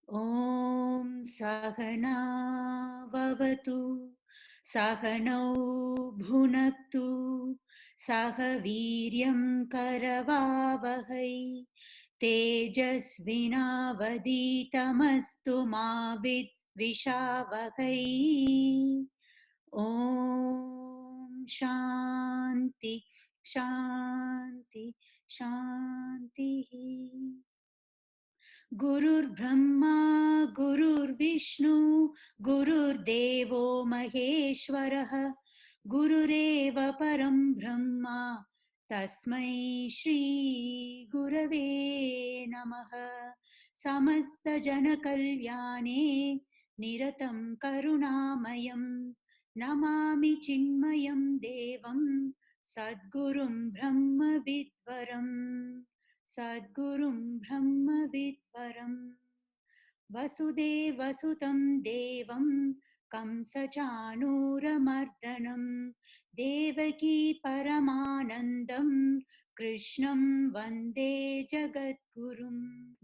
Om Sahana Vavatu Sahanau Bhunaktu Sahaviryam Karavavahai Tejasvinavaditamastu ma vidvishavahai. Om Shanti Shanti Shanti. Gurur Brahma, Gurur Vishnu, Gurur Devo Maheshwaraha, Gurureva Param Brahma, Tasmai Shri Gurave Namaha, Samasta Jana Kalyane, Niratam Karunamayam, Namami Chinmayam Devam, Sadgurum Brahma Vidvaram. Sadgurum Brahma Vidvaram Vasudevasutam Devam Kamsachanuramardanam Devaki Paramanandam Krishnam Vande Jagadgurum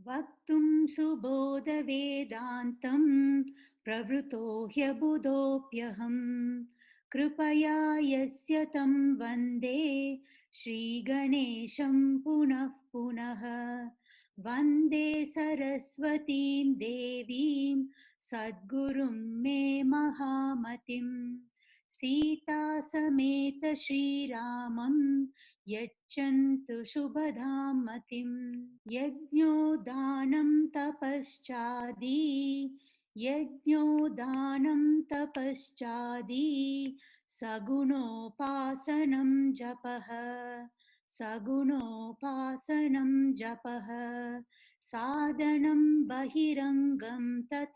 Vaktum Subodha Vedantam Pravruto Hyabudopyaham Kripaya Yasya Tam Vande Shri Ganesham Punah Punah Vande Saraswatim Devim Sadgurum Me Mahamatim Sita Sameta Shri Ramam Yachantu Shubhadam Matim Yajno Danam Tapaschadi Yajno Danam Tapaschadi Sagunopasanam Japaha Sagunopasanam Japaha Sadhanam Bahirangam Tat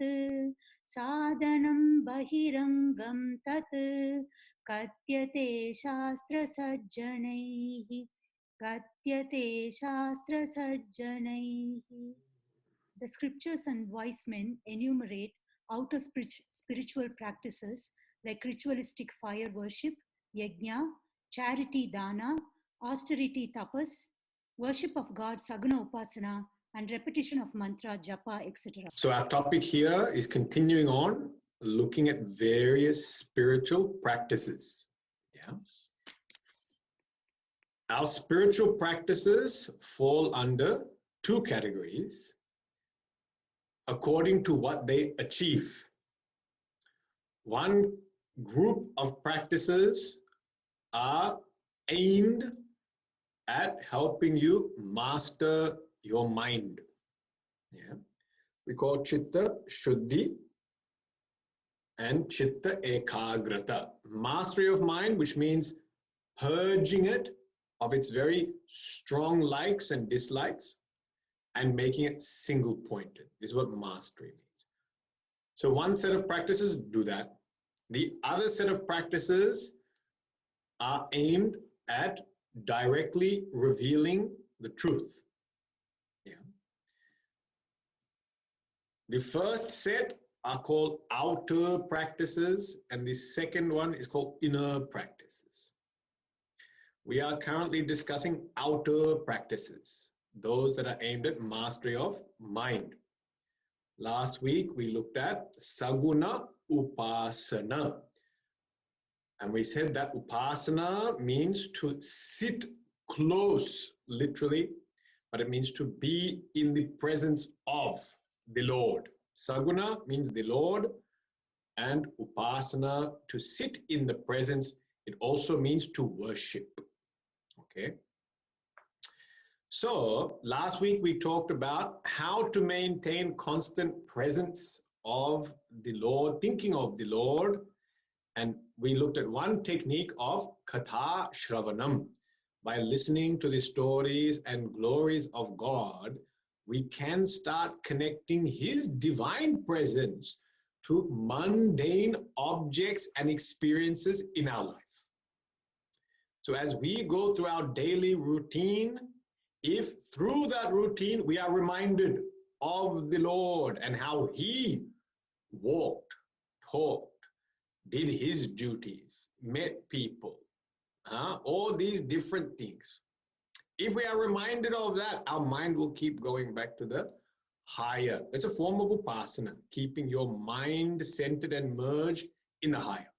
Sadhanam Bahirangam Tat Katyate Shastra Sajjanaihi Katyate Shastra Sajjanaihi. The scriptures and wise men enumerate outer spiritual practices like ritualistic fire worship, yajna, charity dana, austerity tapas, worship of God saguna upasana, and repetition of mantra japa, etc. So our topic here is continuing on looking at various spiritual practices. Yeah. Our spiritual practices fall under two categories according to what they achieve. One group of practices are aimed at helping you master your mind. Yeah. We call Chitta Shuddhi and Chitta Ekagrata. Mastery of mind, which means purging it of its very strong likes and dislikes and making it single pointed. This is what mastery means. So one set of practices do that. The other set of practices are aimed at directly revealing the truth. Yeah. The first set are called outer practices, and the second one is called inner practices. We are currently discussing outer practices, those that are aimed at mastery of mind. Last week we looked at Saguna Upasana. And we said that Upasana means to sit close, literally, but it means to be in the presence of the Lord. Saguna means the Lord, and Upasana, to sit in the presence, it also means to worship. Okay. So last week we talked about how to maintain constant presence of the Lord, thinking of the Lord, and we looked at one technique of Katha Shravanam. By listening to the stories and glories of God, we can start connecting His divine presence to mundane objects and experiences in our life. So as we go through our daily routine, if through that routine we are reminded of the Lord and how He walked, talked, did His duties, met people, all these different things. If we are reminded of that, our mind will keep going back to the higher. It's a form of upasana, keeping your mind centered and merged in the higher.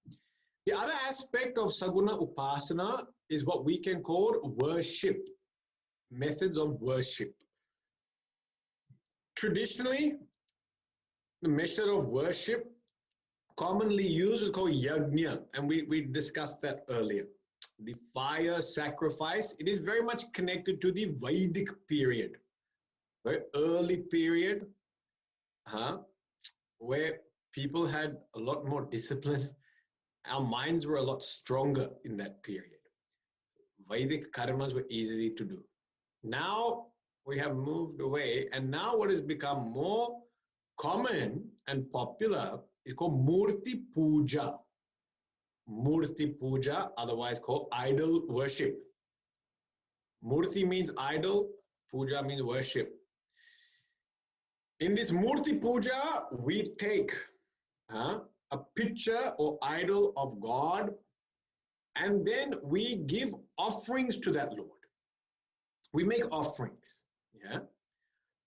The other aspect of Saguna Upasana is what we can call worship, methods of worship. Traditionally, the measure of worship commonly used is called yajna, and we discussed that earlier. The fire sacrifice, it is very much connected to the Vedic period, very early period, where people had a lot more discipline. Our minds were a lot stronger in that period. Vedic karmas were easy to do. Now we have moved away, and now what has become more common and popular is called Murti Puja. Murti Puja, otherwise called idol worship. Murti means idol, Puja means worship. In this Murti Puja, we take a picture or idol of God, and then we give offerings to that Lord. We make offerings. Yeah,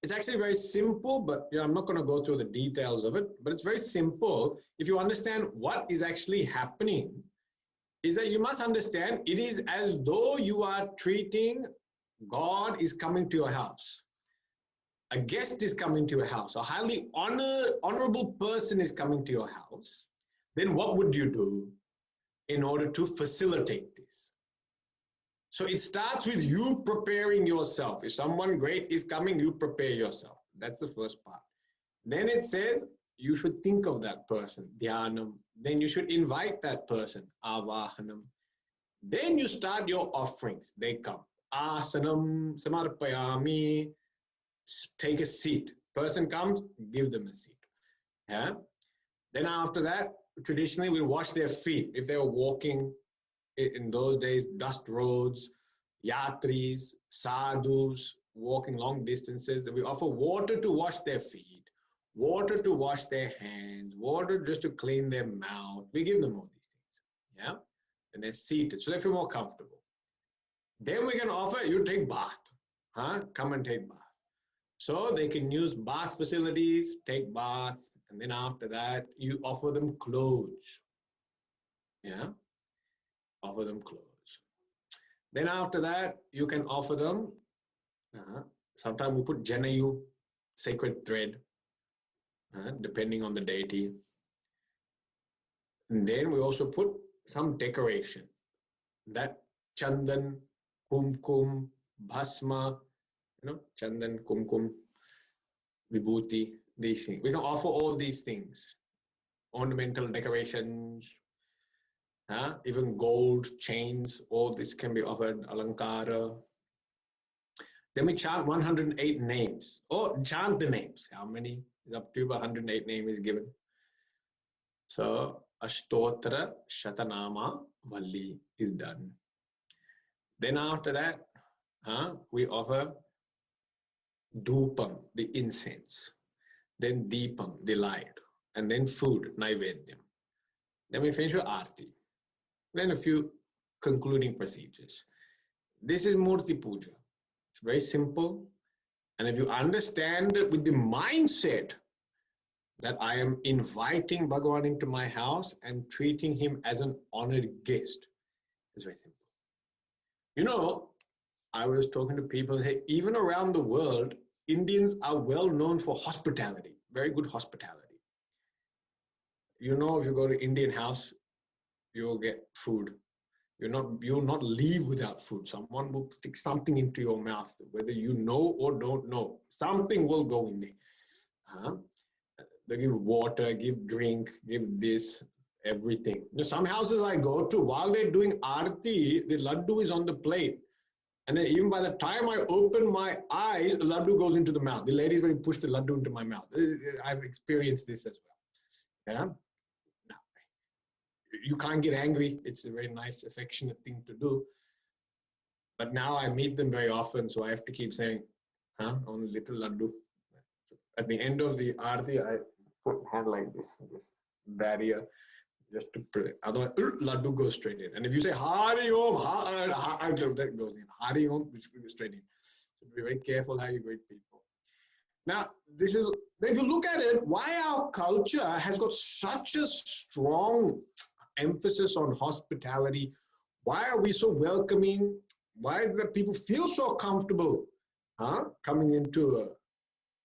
it's actually very simple, but I'm not going to go through the details of it, but it's very simple. If you understand what is actually happening, is that you must understand it is as though you are treating God is coming to your house. A guest is coming to your house. A highly honorable person is coming to your house. Then what would you do in order to facilitate this? So it starts with you preparing yourself. If someone great is coming, you prepare yourself. That's the first part. Then it says you should think of that person, dhyanam. Then you should invite that person, avahanam. Then you start your offerings. They come. Asanam samarpayami. Take a seat. Person comes, give them a seat. Yeah. Then after that, traditionally we wash their feet. If they were walking in those days, dust roads, yatris, sadhus, walking long distances, we offer water to wash their feet, water to wash their hands, water just to clean their mouth. We give them all these things. Yeah. And they're seated, so they feel more comfortable. Then we can offer, you take bath. Come and take bath. So they can use bath facilities, take bath, and then after that, you offer them clothes. Yeah, offer them clothes. Then after that, you can offer them, sometimes we put janayu, sacred thread, depending on the deity. And then we also put some decoration, that chandan, kumkum, bhasma, chandan, kumkum, vibhuti, these things. We can offer all these things, ornamental decorations, even gold chains, all this can be offered, alankara. Then we chant 108 names, or chant the names. How many is up to? 108 name is given. So Ashtotra Shatanama Valli is done. Then after that, we offer dhupam, the incense, then deepam, the light, and then food, naivedyam. Then we finish with arti. Then a few concluding procedures. This is Murti Puja. It's very simple. And if you understand it with the mindset that I am inviting Bhagavan into my house and treating him as an honored guest, it's very simple. I was talking to people, hey, even around the world, Indians are well known for hospitality, very good hospitality. If you go to Indian house, you'll get food. You'll not leave without food. Someone will stick something into your mouth, whether you know or don't know. Something will go in there. They give water, give drink, give this, everything. Some houses I go to, while they're doing arti, the laddu is on the plate. And then even by the time I open my eyes, the laddu goes into the mouth. The ladies will push the laddu into my mouth. I've experienced this as well. Yeah. You can't get angry. It's a very nice, affectionate thing to do. But now I meet them very often, so I have to keep saying, only little laddu. At the end of the arti, I put hand like this barrier, just to pray. Otherwise, laddu goes straight in. And if you say Hari Om, that goes in. Hari Om, which goes straight in. So be very careful how you greet people. Now, this is, if you look at it, why our culture has got such a strong emphasis on hospitality. Why are we so welcoming? Why do people feel so comfortable coming into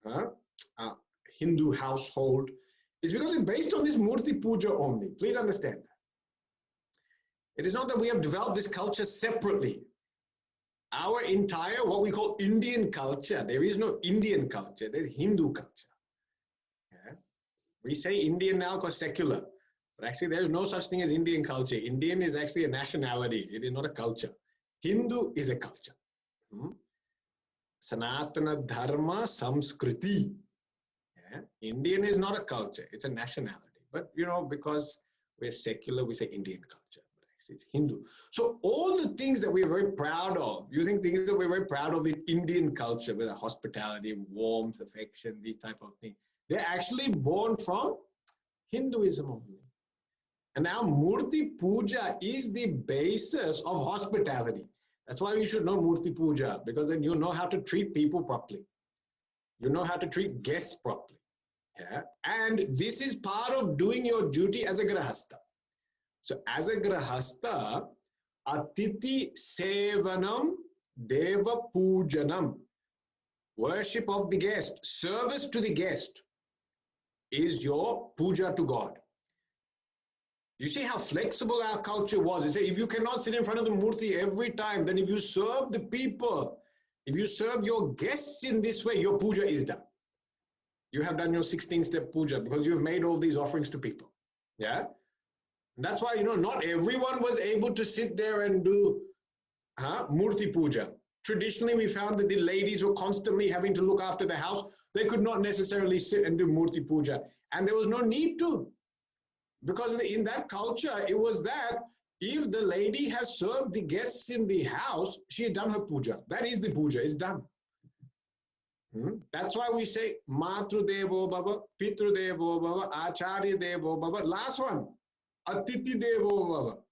a Hindu household? It's because it's based on this Murti Puja only. Please understand that. It is not that we have developed this culture separately. Our entire, what we call Indian culture, there is no Indian culture, there's Hindu culture. Yeah? We say Indian now because secular, but actually there is no such thing as Indian culture. Indian is actually a nationality, it is not a culture. Hindu is a culture. Sanatana Dharma Samskriti. Yeah? Indian is not a culture, it's a nationality. But because we're secular, we say Indian culture. It's Hindu. So all the things that we're very proud of, using things that we're very proud of in Indian culture, with hospitality, warmth, affection, these type of things, they're actually born from Hinduism only. And now Murti Puja is the basis of hospitality. That's why you should know Murti Puja, because then you know how to treat people properly. You know how to treat guests properly. Yeah? And this is part of doing your duty as a grahastha. So as a grahastha, atiti sevanam deva pujanam, worship of the guest, service to the guest is your puja to God. You see how flexible our culture was. It's if you cannot sit in front of the murti every time, then if you serve the people, if you serve your guests in this way, your puja is done. You have done your 16-step puja because you've made all these offerings to people. Yeah? That's why, not everyone was able to sit there and do Murti Puja. Traditionally, we found that the ladies were constantly having to look after the house. They could not necessarily sit and do Murti Puja. And there was no need to. Because in that culture, it was that if the lady has served the guests in the house, she has done her puja. That is the puja, it's done. That's why we say Matru Devo Bhava, Pitru Devo Bhava, Acharya Devo Bhava. Last one. Atiti Devo Bhava.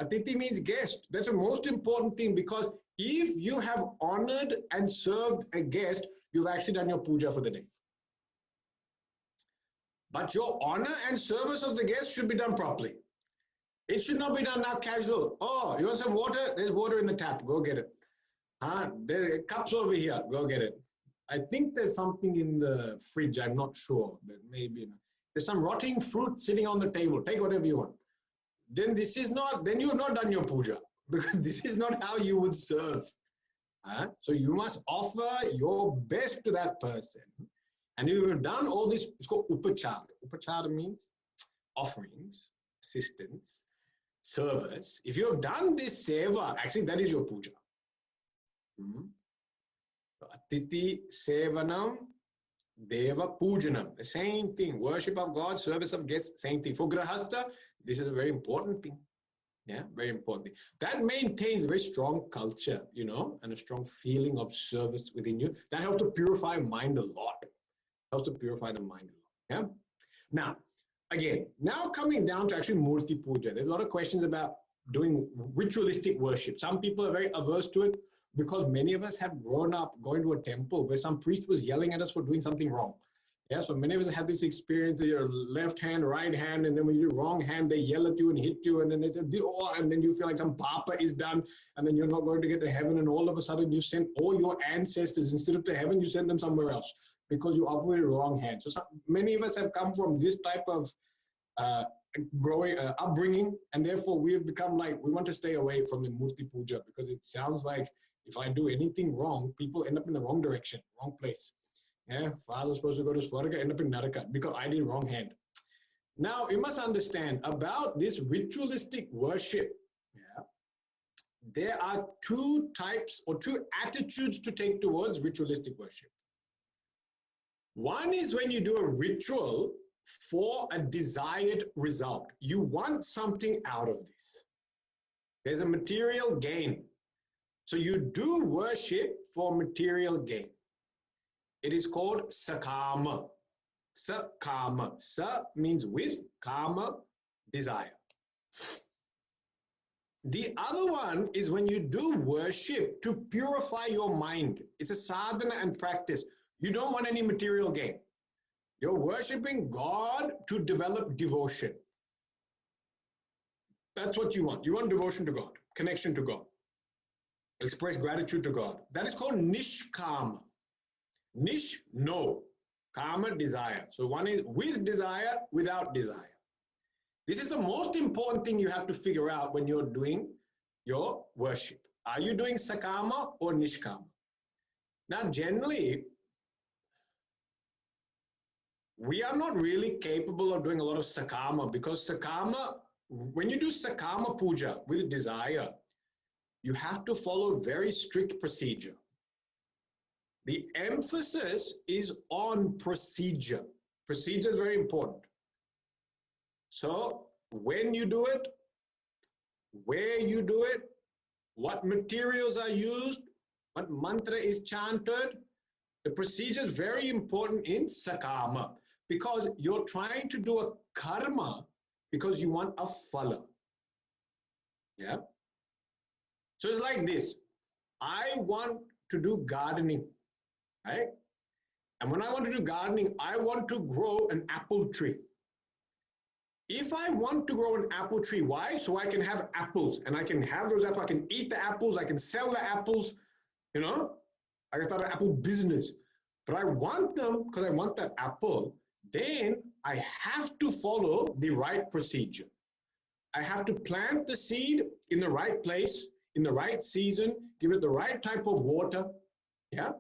Atiti means guest. That's the most important thing, because if you have honored and served a guest, you've actually done your puja for the day. But your honor and service of the guest should be done properly. It should not be done now casual. Oh, you want some water? There's water in the tap. Go get it. There are cups over here. Go get it. I think there's something in the fridge. I'm not sure, but maybe. There's some rotting fruit sitting on the table. Take whatever you want. Then then you have not done your puja, because this is not how you would serve. So you must offer your best to that person. And if you've done all this, it's called upachara. Upachara means offerings, assistance, service. If you have done this seva, actually that is your puja. Atiti sevanam deva pujanam. The same thing. Worship of God, service of guests, same thing. For grahastha, this is a very important thing. Yeah, very important thing. That maintains a very strong culture, and a strong feeling of service within you. That helps to purify mind a lot. Helps to purify the mind a lot. Yeah. Now, again, coming down to actually Murti Puja. There's a lot of questions about doing ritualistic worship. Some people are very averse to it, because many of us have grown up going to a temple where some priest was yelling at us for doing something wrong. Yeah, so many of us have this experience of your left hand, right hand, and then when you do wrong hand, they yell at you and hit you, and then they say, oh, and then you feel like some papa is done, and then you're not going to get to heaven, and all of a sudden you send all your ancestors, instead of to heaven, you send them somewhere else, because you operated wrong hand. So many of us have come from this type of upbringing, and therefore we have become like, we want to stay away from the Murti Puja, because it sounds like if I do anything wrong, people end up in the wrong direction, wrong place. Yeah, father's supposed to go to Swarga, end up in Naraka, because I did wrong hand. Now, you must understand about this ritualistic worship. Yeah, there are two types or two attitudes to take towards ritualistic worship. One is when you do a ritual for a desired result. You want something out of this. There's a material gain. So you do worship for material gain. It is called sakama. Sakama. Sa means with, kama, desire. The other one is when you do worship to purify your mind. It's a sadhana and practice. You don't want any material gain. You're worshipping God to develop devotion. That's what you want. You want devotion to God, connection to God, express gratitude to God. That is called nishkama. Nish, no. Kama, desire. So one is with desire, without desire. This is the most important thing you have to figure out when you're doing your worship. Are you doing sakama or nishkama? Now, generally, we are not really capable of doing a lot of sakama, because sakama, when you do sakama puja with desire, you have to follow very strict procedure. The emphasis is on procedure. Procedure is very important. So when you do it, where you do it, what materials are used, what mantra is chanted, the procedure is very important in sakama, because you're trying to do a karma because you want a phala. Yeah? So it's like this. I want to do gardening, right? And when I want to do gardening, I want to grow an apple tree. If I want to grow an apple tree, why? So I can have apples, and I can have those apples, I can eat the apples, I can sell the apples, you know? I can start an apple business. But I want them because I want that apple. Then I have to follow the right procedure. I have to plant the seed in the right place, in the right season, give it the right type of water. Yeah?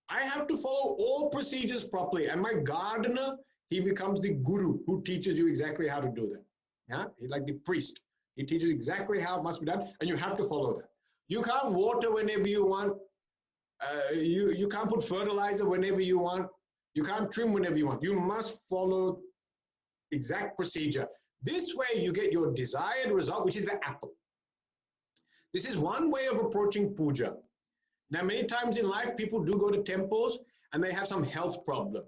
I have to follow all procedures properly. And my gardener, he becomes the guru who teaches you exactly how to do that. Yeah? He's like the priest. He teaches exactly how it must be done, and you have to follow that. You can't water whenever you want. You can't put fertilizer whenever you want. You can't trim whenever you want. You must follow exact procedure. This way you get your desired result, which is the apple. This is one way of approaching puja. Now, many times in life, people do go to temples and they have some health problem.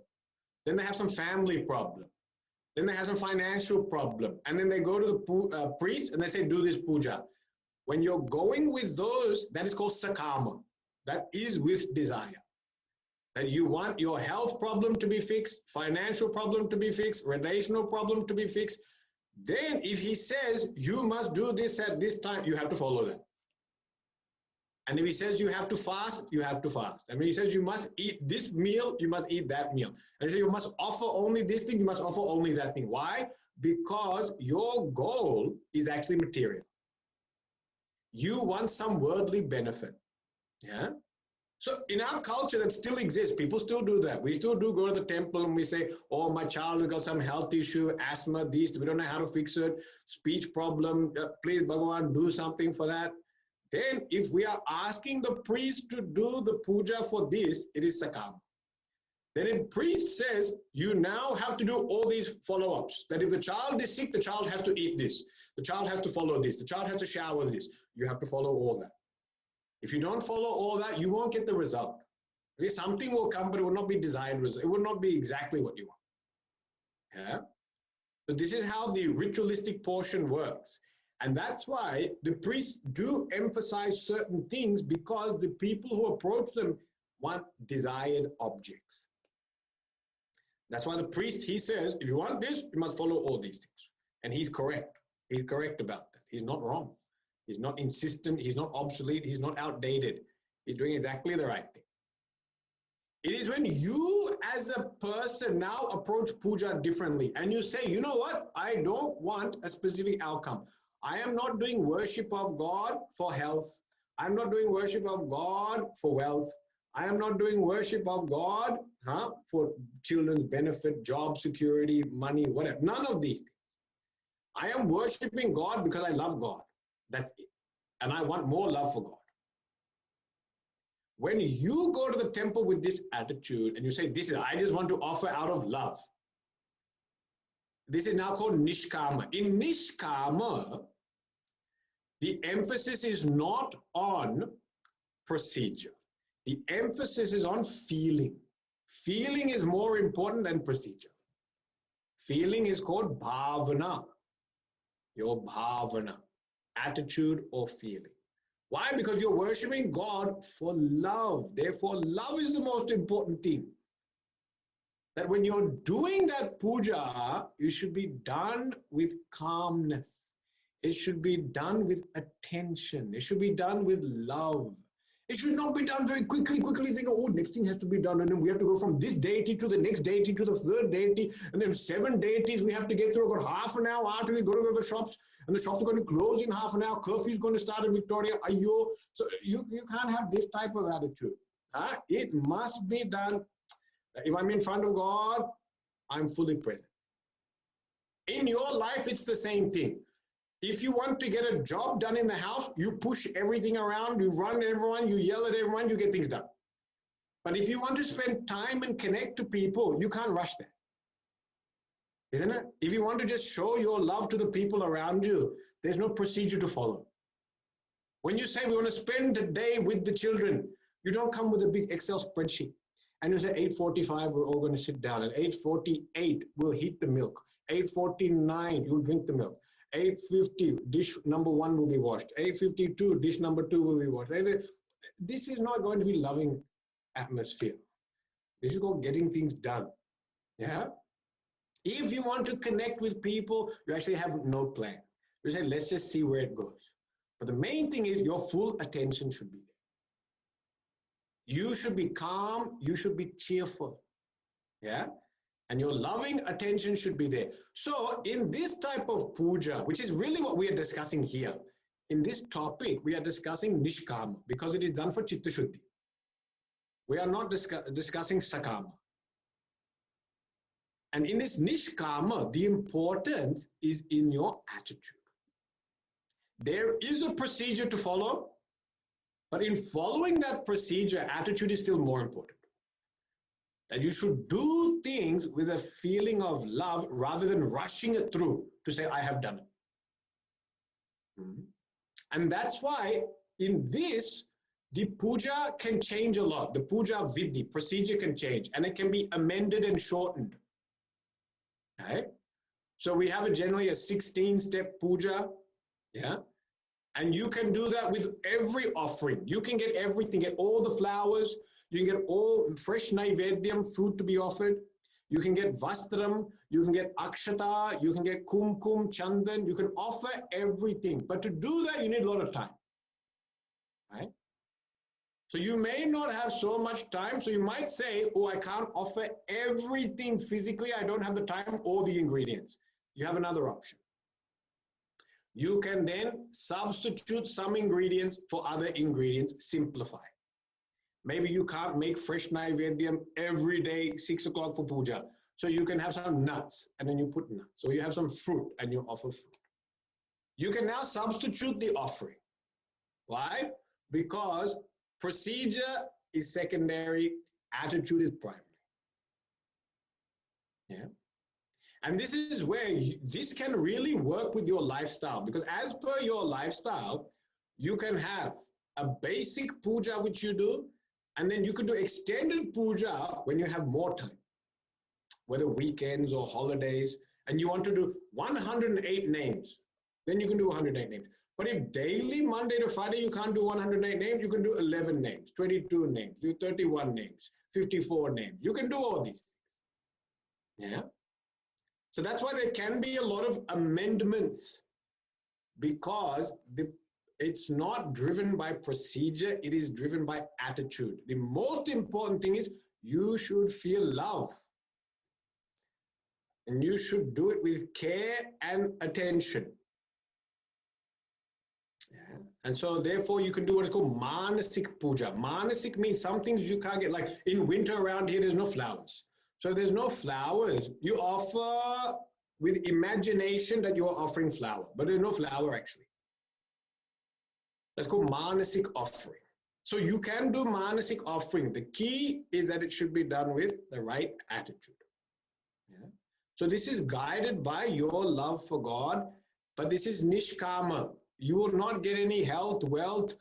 Then they have some family problem. Then they have some financial problem. And then they go to the priest and they say, do this puja. When you're going with those, that is called sakama. That is with desire. That you want your health problem to be fixed, financial problem to be fixed, relational problem to be fixed. Then if he says you must do this at this time, you have to follow that. And if he says you have to fast, you have to fast. And when he says you must eat this meal, you must eat that meal. And he says you must offer only this thing, you must offer only that thing. Why? Because your goal is actually material. You want some worldly benefit. Yeah? So in our culture, that still exists. People still do that. We still do go to the temple and we say, oh, my child has got some health issue, asthma, this, we don't know how to fix it, speech problem, please, Bhagavan, do something for that. Then if we are asking the priest to do the puja for this, it is sakama. Then if priest says, you now have to do all these follow-ups, that if the child is sick, the child has to eat this, the child has to follow this, the child has to shower this, you have to follow all that. If you don't follow all that, you won't get the result. Okay? Something will come, but it will not be desired result. It will not be exactly what you want. Yeah? So this is how the ritualistic portion works. And that's why the priests do emphasize certain things, because the people who approach them want desired objects. That's why the priest, he says, if you want this, you must follow all these things. And he's correct. He's correct about that. He's not wrong. He's not insistent. He's not obsolete. He's not outdated. He's doing exactly the right thing. It is when you as a person now approach puja differently and you say, you know what? I don't want a specific outcome. I am not doing worship of God for health. I'm not doing worship of God for wealth. I am not doing worship of God for children's benefit, job security, money, whatever. None of these things. I am worshiping God because I love God. That's it. And I want more love for God. When you go to the temple with this attitude and you say, this is, I just want to offer out of love. This is now called nishkama. In nishkama, the emphasis is not on procedure. The emphasis is on feeling. Feeling is more important than procedure. Feeling is called bhavana. Your bhavana, attitude or feeling. Why? Because you're worshipping God for love. Therefore, love is the most important thing. That when you're doing that puja, you should be done with calmness. It should be done with attention. It should be done with love. It should not be done very quickly think, oh, next thing has to be done, and then we have to go from this deity to the next deity to the third deity, and then 7 deities we have to get through. I've got half an hour after we go to the shops, and the shops are going to close in half an hour. Curfew is going to start in Victoria. Ayo. So you can't have this type of attitude. It must be done. If I'm in front of God, I'm fully present. In your life, it's the same thing. If you want to get a job done in the house, you push everything around, you run everyone, you yell at everyone, you get things done. But if you want to spend time and connect to people, you can't rush that. Isn't it? If you want to just show your love to the people around you, there's no procedure to follow. When you say we want to spend a day with the children, you don't come with a big Excel spreadsheet. And you say 8:45, we're all going to sit down. At 8:48, we'll heat the milk. 8:49, you'll drink the milk. 8:50, dish number 1 will be washed. 8:52, dish number 2 will be washed. This is not going to be loving atmosphere. This is called getting things done. Yeah? If you want to connect with people, you actually have no plan. You say, let's just see where it goes. But the main thing is your full attention should be there. You should be calm. You should be cheerful. Yeah? And your loving attention should be there. So in this type of puja, which is really what we are discussing here, in this topic, we are discussing nishkama because it is done for chitta shuddhi. We are not discussing sakama. And in this nishkama, the importance is in your attitude. There is a procedure to follow, but in following that procedure, attitude is still more important. That you should do things with a feeling of love rather than rushing it through to say, I have done it. And that's why in this, the puja can change a lot. The puja vidhi, procedure can change, and it can be amended and shortened. Right? So we have generally a 16-step puja. Yeah. And you can do that with every offering. You can get everything, get all the flowers. You can get all fresh naivedyam, food to be offered. You can get vastram, you can get akshata, you can get kumkum, chandan. You can offer everything. But to do that, you need a lot of time. Right? So you may not have so much time. So you might say, oh, I can't offer everything physically. I don't have the time or the ingredients. You have another option. You can then substitute some ingredients for other ingredients, simplify. Maybe you can't make fresh naivedyam every day, 6 o'clock for puja. So you can have some nuts and then you put nuts. So you have some fruit and you offer fruit. You can now substitute the offering. Why? Because procedure is secondary, attitude is primary. Yeah. And this is where this can really work with your lifestyle, because as per your lifestyle, you can have a basic puja which you do, and then you can do extended puja when you have more time, whether weekends or holidays, and you want to do 108 names, then you can do 108 names. But if daily, Monday to Friday, you can't do 108 names, you can do 11 names, 22 names, 31 names, 54 names. You can do all these things. Yeah. So that's why there can be a lot of amendments, because it's not driven by procedure, it is driven by attitude. The most important thing is you should feel love. And you should do it with care and attention. Yeah. And so therefore you can do what is called manasik puja. Manasik means some things you can't get, like in winter around here, there's no flowers. So if there's no flowers, you offer with imagination that you're offering flower, but there's no flower actually. That's called manasik offering. So you can do manasik offering. The key is that it should be done with the right attitude. Yeah. So this is guided by your love for God, but this is nishkama. You will not get any health, wealth,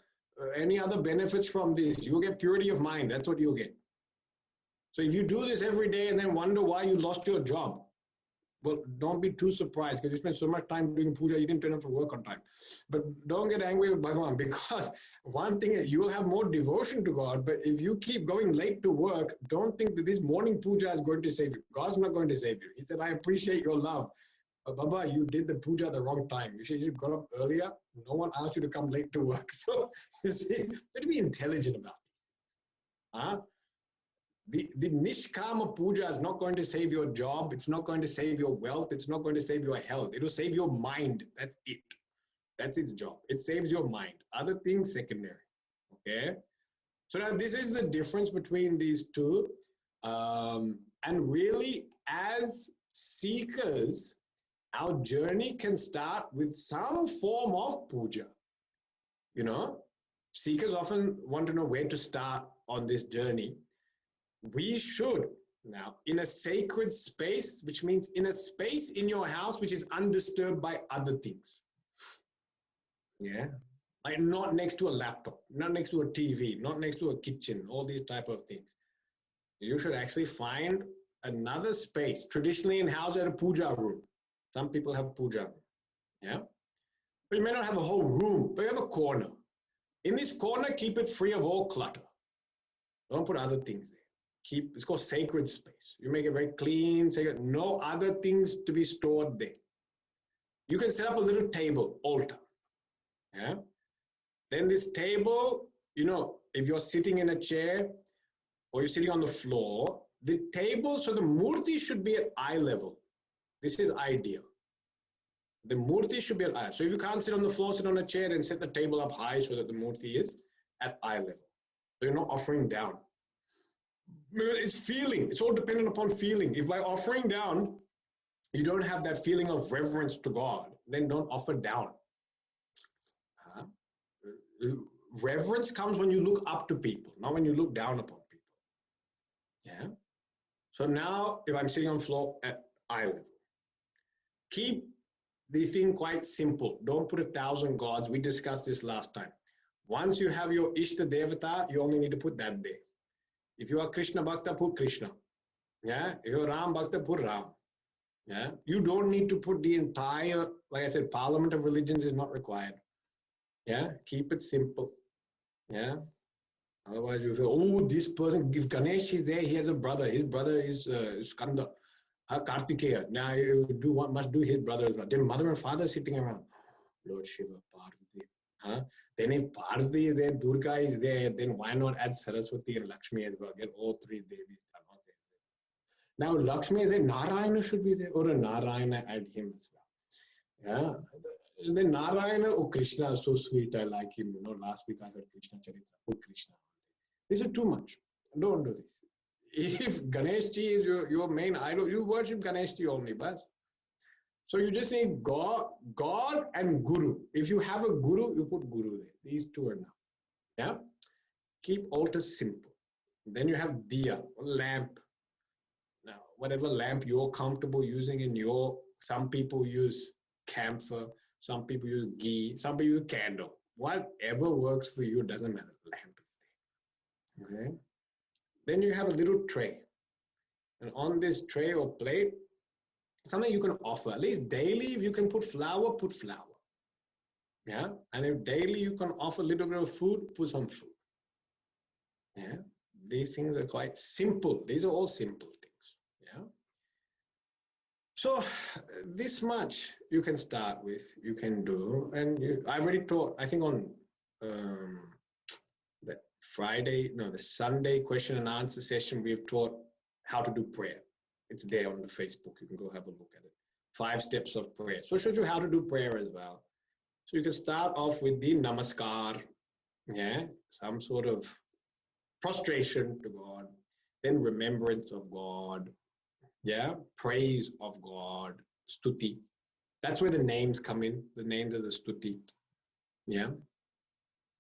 any other benefits from this. You will get purity of mind. That's what you'll get. So if you do this every day and then wonder why you lost your job, Well, don't be too surprised because you spent so much time doing puja, you didn't turn up for work on time. But don't get angry with Bhagavan, because one thing is you'll have more devotion to God, but if you keep going late to work, don't think that this morning puja is going to save you. God's not going to save you. He said, I appreciate your love. But Baba, you did the puja at the wrong time. You should have got up earlier. No one asked you to come late to work. So, you see, you have to be intelligent about this. Huh? The Nishkama puja is not going to save your job. It's not going to save your wealth. It's not going to save your health. It will save your mind. That's it. That's its job. It saves your mind. Other things, secondary. Okay? So now this is the difference between these two. And really, as seekers, our journey can start with some form of puja. You know, seekers often want to know where to start on this journey. We should now, in a sacred space, which means in a space in your house which is undisturbed by other things. Yeah, like not next to a laptop, not next to a TV, not next to a kitchen, all these type of things. You should actually find another space. Traditionally in house, at a puja room. Some people have puja room. Yeah, but you may not have a whole room, but you have a corner. In this corner, keep it free of all clutter. Don't put other things there. It's called sacred space. You make it very clean, sacred, no other things to be stored there. You can set up a little table, altar. Yeah. Then this table, you know, if you're sitting in a chair or you're sitting on the floor, the table, so the murti should be at eye level. This is ideal. The murti should be at eye. So if you can't sit on the floor, sit on a chair and set the table up high so that the murti is at eye level. So you're not offering down. It's feeling. It's all dependent upon feeling. If by offering down, you don't have that feeling of reverence to God, then don't offer down. Reverence comes when you look up to people, not when you look down upon people. Yeah. So now, if I'm sitting on the floor at eye level, keep the thing quite simple. Don't put 1,000 gods. We discussed this last time. Once you have your Ishta Devata, you only need to put that there. If you are Krishna Bhakta, put Krishna. Yeah. If you're Ram Bhakta, put Ram. Yeah. You don't need to put the entire, like I said, parliament of religions is not required. Yeah. Keep it simple. Yeah. Otherwise you feel, oh, this person, if Ganesh is there, he has a brother. His brother is Skanda, Kartikeya. Now you must do his brother. Then mother and father sitting around. Lord Shiva, Parvati. Then if Parvati is there, Durga is there, then why not add Saraswati and Lakshmi as well? Get all three Devis done. Okay. Now Lakshmi is there, Narayana should be there, or a Narayana add him as well. Yeah. And then Narayana, oh Krishna is so sweet, I like him. You know, last week I heard Krishna Charitra. Put Krishna. This is too much. Don't do this. If Ganesh Ji is your main idol, you worship Ganesh Ji only, but so you just need God and Guru. If you have a Guru, you put Guru there. These two are enough. Yeah. Keep altar simple. Then you have diya, lamp. Now, whatever lamp you're comfortable using some people use camphor, some people use ghee, some people use candle. Whatever works for you, doesn't matter. Lamp is there. Okay. Then you have a little tray. And on this tray or plate, something you can offer. At least daily, if you can put flour, put flour. Yeah. And if daily you can offer a little bit of food, put some food. Yeah. These things are quite simple. These are all simple things. Yeah. So this much you can start with, you can do. And I already taught, I think on the Sunday question and answer session, we've taught how to do prayer. It's there on the Facebook. You can go have a look at it. 5 steps of prayer. So it shows you how to do prayer as well. So you can start off with the namaskar, yeah, some sort of prostration to God, then remembrance of God, yeah, praise of God, stuti. That's where the names come in. The names are the stuti, yeah.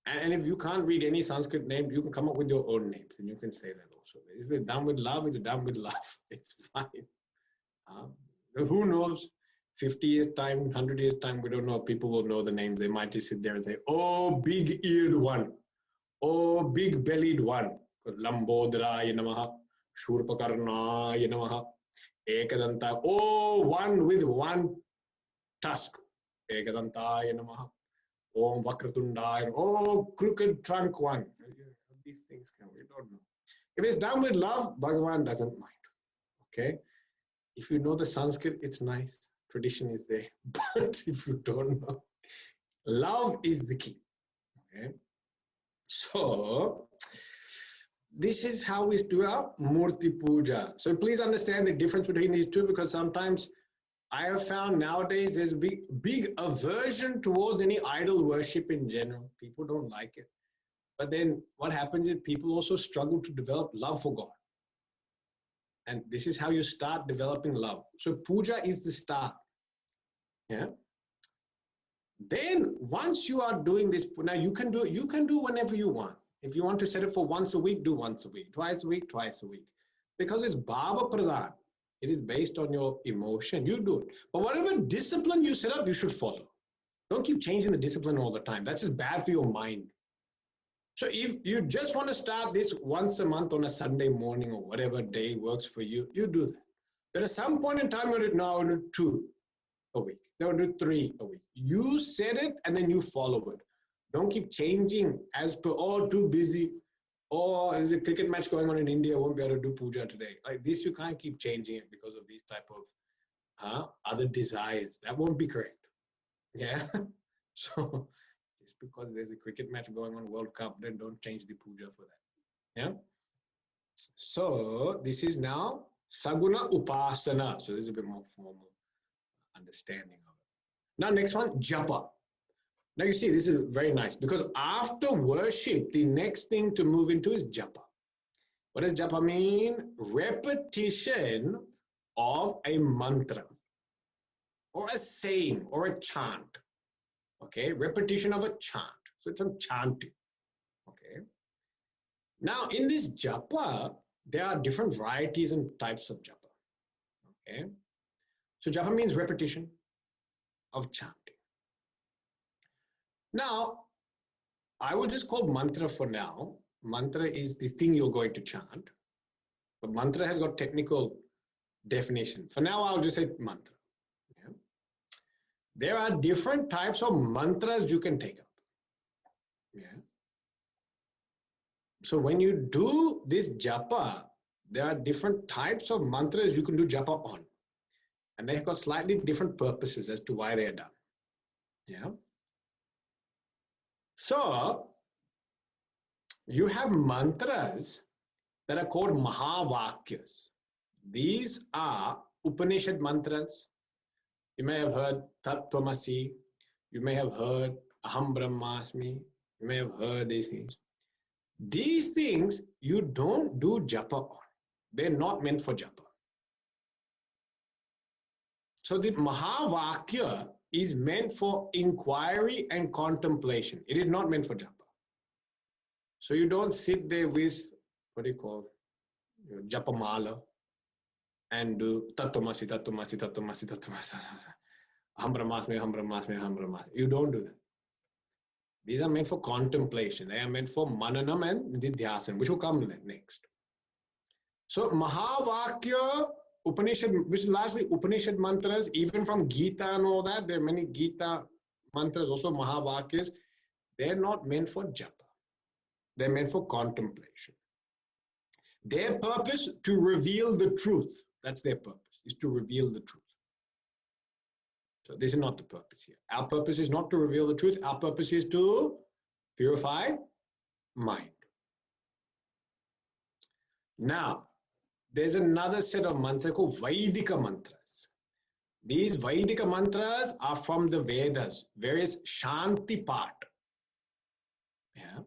And if you can't read any Sanskrit name, you can come up with your own names, and you can say that also. If it's done with love, it's done with love. It's fine. Who knows? 50 years time, 100 years time, we don't know. People will know the names. They might just sit there and say, oh, big-eared one. Oh, big-bellied one. Lambodhraya namaha, Shurpakarnaya namaha, Ekadanta, oh, one with one tusk. Ekadantaya namaha. Om Vakratundaya, oh, crooked trunk one. These things we don't know. If it's done with love, Bhagavan doesn't mind. Okay? If you know the Sanskrit, it's nice. Tradition is there. But if you don't know, love is the key. Okay? So, this is how we do our Murti Puja. So please understand the difference between these two, because sometimes I have found nowadays there's a big aversion towards any idol worship in general. People don't like it. But then what happens is people also struggle to develop love for God. And this is how you start developing love. So puja is the start. Yeah. Then once you are doing this, now you can do whenever you want. If you want to set it for once a week, do once a week. Twice a week, twice a week. Because it's Bhava Pradhan. It is based on your emotion. You do it. But whatever discipline you set up, you should follow. Don't keep changing the discipline all the time. That's just bad for your mind. So if you just want to start this once a month on a Sunday morning or whatever day works for you, you do that. But at some point in time, you'll do 2 a week. They'll do 3 a week. You set it and then you follow it. Don't keep changing as per, oh, too busy. Oh, there's a cricket match going on in India, I won't be able to do puja today. Like this, you can't keep changing it because of these type of other desires. That won't be correct. Yeah. So just because there's a cricket match going on, World Cup, then don't change the puja for that. Yeah. So this is now Saguna Upasana. So this is a bit more formal understanding of it. Now next one, Japa. Now you see, this is very nice because after worship, the next thing to move into is Japa. What does Japa mean? Repetition of a mantra or a saying or a chant. Okay, repetition of a chant. So it's some chanting. Okay. Now in this Japa, there are different varieties and types of Japa. Okay. So Japa means repetition of chanting. Now, I will just call mantra for now. Mantra is the thing you're going to chant. But mantra has got technical definition. For now, I'll just say mantra. Yeah. There are different types of mantras you can take up. Yeah. So when you do this japa, there are different types of mantras you can do japa on. And they've got slightly different purposes as to why they are done. Yeah. So you have mantras that are called Mahavakyas. These are Upanishad mantras. You may have heard Tat Tvamasi. You may have heard Aham Brahmasmi. You may have heard these things. These things you don't do japa on. They're not meant for japa. So the Mahavakya is meant for inquiry and contemplation. It is not meant for japa. So you don't sit there with, what do you call, japamala and do Tatvamasi, Tatvamasi, Tatvamasi, Tatvamasi, Aham Brahmasmi, Aham Brahmasmi, Aham Brahmasmi. You don't do that. These are meant for contemplation. They are meant for mananam and nidhyasan, which will come next. So Mahavakya Upanishad, which is largely Upanishad mantras, even from Gita and all that, there are many Gita mantras, also Mahavakyas. They're not meant for japa. They're meant for contemplation. Their purpose, to reveal the truth. That's their purpose, is to reveal the truth. So this is not the purpose here. Our purpose is not to reveal the truth. Our purpose is to purify mind. Now, there's another set of mantras called Vaidika mantras. These Vaidika mantras are from the Vedas, various Shanti Pat. Yeah.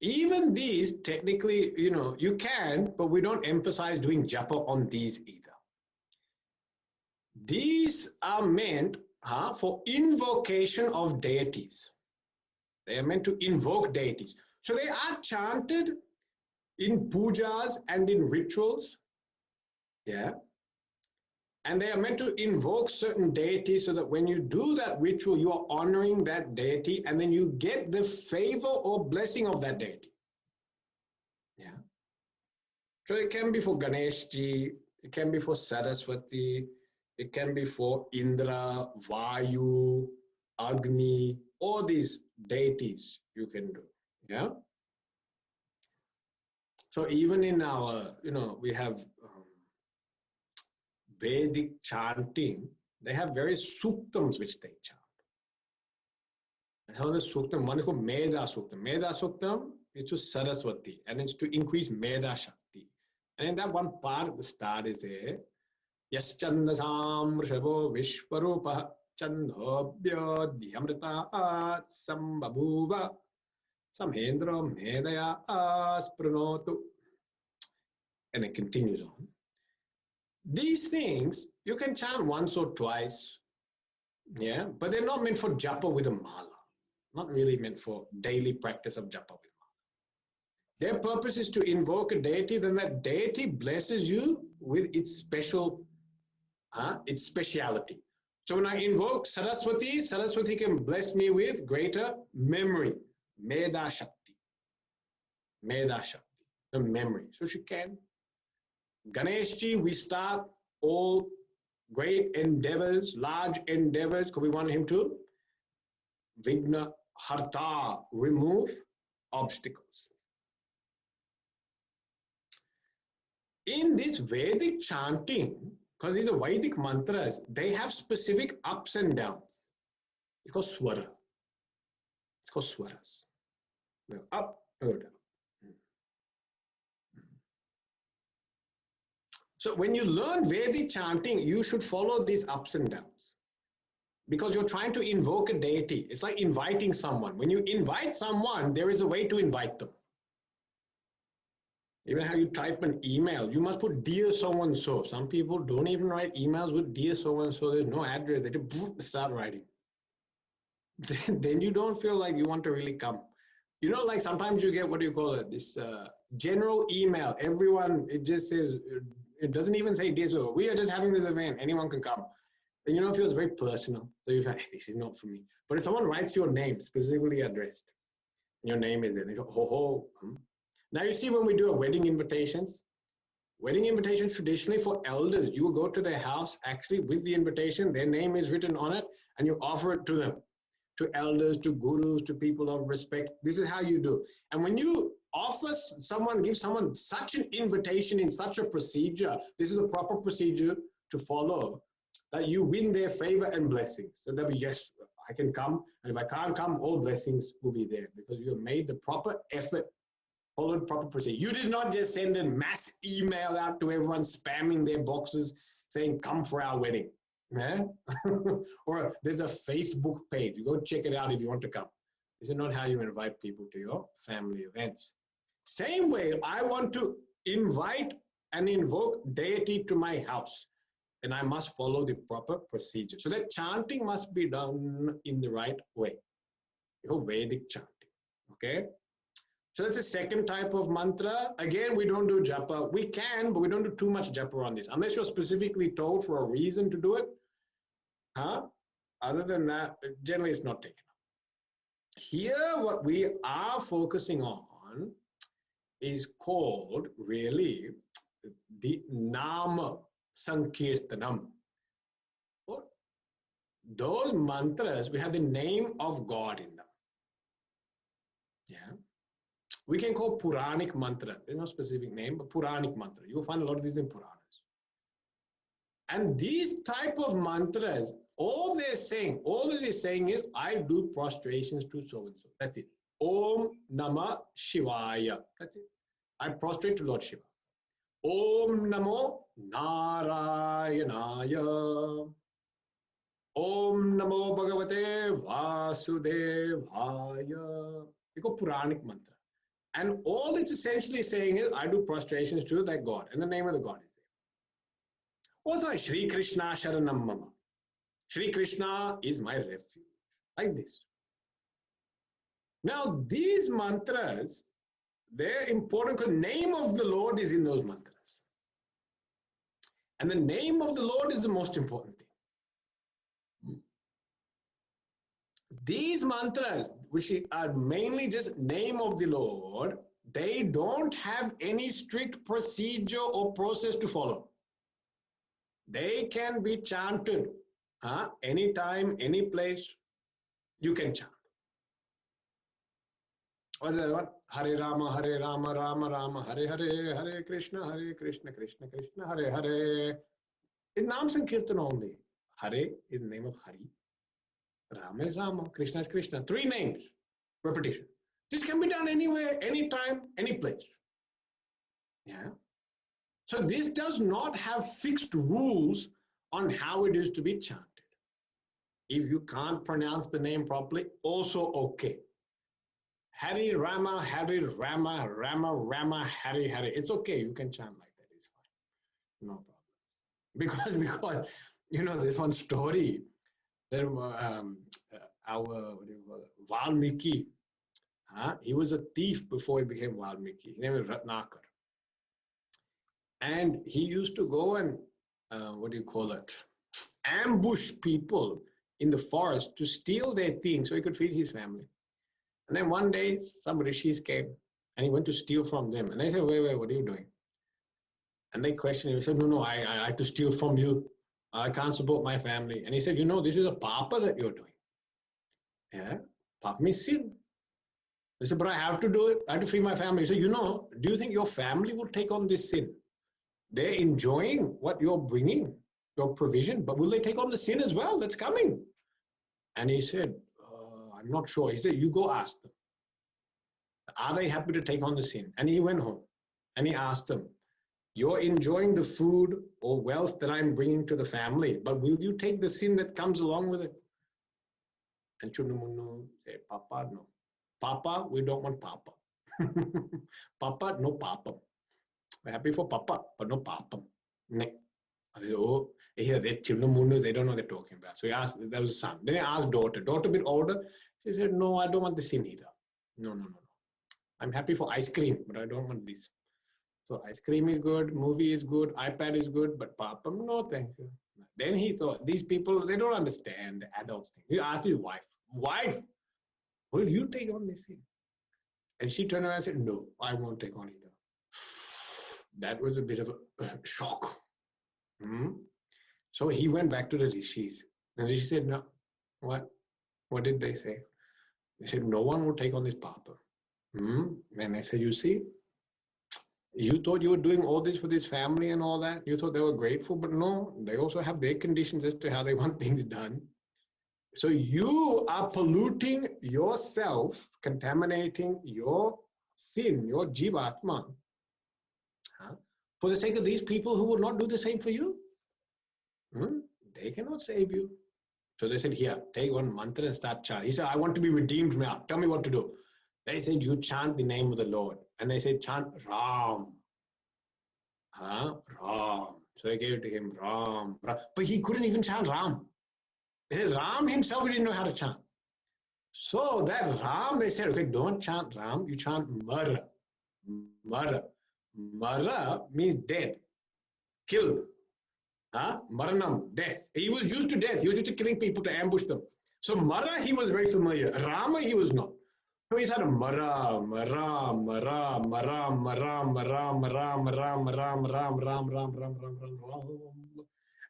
Even these, technically, you can, but we don't emphasize doing japa on these either. These are meant for invocation of deities. They are meant to invoke deities. So they are chanted in pujas and in rituals. Yeah. And they are meant to invoke certain deities so that when you do that ritual, you are honoring that deity and then you get the favor or blessing of that deity. Yeah. So it can be for Ganeshji, It can be for Saraswati. It can be for Indra, Vayu, Agni, all these deities you can do. Yeah. So even in our, we have Vedic chanting. They have various suktams which they chant. One is called Meda Suktam. Meda Suktam is to Saraswati and it's to increase Meda Shakti. And in that one part at the start is there, Yaschandasam Rishabho Vishwarupa Chandobhya Dhyamrita Sambabhuva Samhendra Medaya Aspranotu. And it continues on. These things you can chant once or twice, yeah, but they're not meant for japa with a mala. Not really meant for daily practice of japa with mala. Their purpose is to invoke a deity, then that deity blesses you with its speciality. So when I invoke Saraswati, Saraswati can bless me with greater memory, Meda Shakti, the memory. So she can. Ganeshji, we start all great endeavors, large endeavors, because we want him to Vigna Harta, remove obstacles. In this Vedic chanting, because these are Vedic mantras, they have specific ups and downs. It's called swara. It's called swaras. Up or down. So when you learn Vedic chanting, you should follow these ups and downs. Because you're trying to invoke a deity. It's like inviting someone. When you invite someone, there is a way to invite them. Even how you type an email, you must put dear so-and-so. Some people don't even write emails with dear so-and-so. There's no address. They just start writing. Then you don't feel like you want to really come. Like sometimes you get, what do you call it? This general email. Everyone, it just says, it doesn't even say dear so. We are just having this event. Anyone can come. And it feels very personal. So you're like, this is not for me. But if someone writes your name, specifically addressed, and your name is there, they go, ho. Now you see when we do a wedding invitations traditionally for elders, you will go to their house actually with the invitation, their name is written on it, and you offer it to them, to elders, to gurus, to people of respect. This is how you do. And when you give someone such an invitation in such a procedure, this is a proper procedure to follow, that you win their favor and blessings. So they'll be, yes, I can come. And if I can't come, all blessings will be there because you have made the proper effort, followed proper procedure. You did not just send a mass email out to everyone spamming their boxes saying, come for our wedding. Yeah? Or there's a Facebook page. You go check it out if you want to come. This is not how you invite people to your family events. Same way, I want to invite and invoke deity to my house. And I must follow the proper procedure. So that chanting must be done in the right way. Vedic chanting. Okay? So that's the second type of mantra. Again, we don't do japa. We can, but we don't do too much japa on this. Unless you're specifically told for a reason to do it. Other than that, generally it's not taken up. Here, what we are focusing on is called really the Nama Sankirtanam. Those mantras, we have the name of God in them. Yeah. We can call Puranic mantra. There's no specific name, but Puranic mantra. You will find a lot of these in Puranas. And these type of mantras, all it is saying is, I do prostrations to so-and-so. That's it. Om Namah Shivaya. That's it. I prostrate to Lord Shiva. Om Namo Narayanaya. Om Namo Bhagavate Vasudevaya. They go Puranic mantra. And all it's essentially saying is, I do prostrations to that God. And the name of the God is there. Also, Shri Krishna Sharanam Mama. Shri Krishna is my refuge. Like this. Now, these mantras, they're important because the name of the Lord is in those mantras. And the name of the Lord is the most important thing. These mantras, which are mainly just name of the Lord, they don't have any strict procedure or process to follow. They can be chanted anytime, any place. You can chant. What is that one? Hare Rama, Rama Rama, Hare Hare, Hare Krishna, Krishna Krishna, Hare Hare. It's Nam Sankirtan only. Hare is the name of Hari. Rama is Rama, Krishna is Krishna. 3 names. Repetition. This can be done anywhere, anytime, any place. Yeah. So this does not have fixed rules on how it is to be chanted. If you can't pronounce the name properly, also okay. Hari Rama, Rama, Rama, Hari Hari. It's okay. You can chant like that. It's fine. No problem. Because there's one story. There, our Valmiki. He was a thief before he became Valmiki. His name was Ratnakar. And he used to go and, ambush people in the forest to steal their things so he could feed his family. And then one day, some rishis came and he went to steal from them. And they said, wait, what are you doing? And they questioned him. He said, no, I had to steal from you. I can't support my family. And he said, this is a papa that you're doing. Yeah, papa means sin. They said, but I have to do it. I have to feed my family. He said, do you think your family will take on this sin? They're enjoying what you're bringing, your provision, but will they take on the sin as well that's coming? And he said, I'm not sure. He said, you go ask them. Are they happy to take on the sin? And he went home and he asked them, you're enjoying the food or wealth that I'm bringing to the family, but will you take the sin that comes along with it? And Chunamunu said, Papa, no. Papa, we don't want Papa. Papa, no Papa. We're happy for Papa, but no Papa. Ne. Oh, here they Chunamunu, they don't know what they're talking about. So he asked, there was a son. Then he asked daughter. Daughter a bit older. She said, no, I don't want the sin either. No. I'm happy for ice cream, but I don't want this. So ice cream is good, movie is good, iPad is good, but Papa, no, thank you. Then he thought, these people, they don't understand the adults thing. He asked his wife, will you take on this thing? And she turned around and said, no, I won't take on either. That was a bit of a shock. So he went back to the rishis. And the rishi said, no, what? What did they say? They said, no one will take on this Papa. And I said, you see, you thought you were doing all this for this family and all that. You thought they were grateful, but no, they also have their conditions as to how they want things done. So you are polluting yourself, contaminating your sin, your jivatma, for the sake of these people who will not do the same for you. They cannot save you. So they said, here, take one mantra and start chanting. He said, I want to be redeemed now. Tell me what to do. They said, you chant the name of the Lord. And they said, chant Ram. Ram. So they gave it to him, Ram. But he couldn't even chant Ram. They said, Ram himself, he didn't know how to chant. So that Ram, they said, okay, don't chant Ram, you chant Mara. Mara. Mara means dead, killed. Maranam, death. He was used to death. He was used to killing people, to ambush them. So Mara, he was very familiar. Rama, he was not. So he said, Mara, Mara, Mara, Mara, Mara, Mara, Mara, Mara, Mara, Ram, Ram, Ram, Ram, Ram, Ram.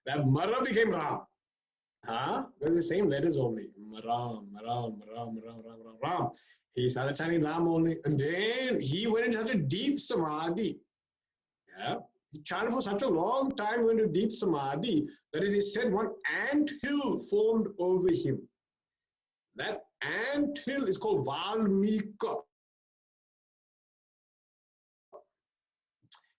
That Mara became Ram. Because the same letters only. Ram, Ram, Ram, Ram, Ram, Ram, Ram. He started chanting Ram only. And then he went into such a deep samadhi. Yeah. He chanted for such a long time, went into deep samadhi, that it is said one anthill formed over him. That anthill is called Valmika.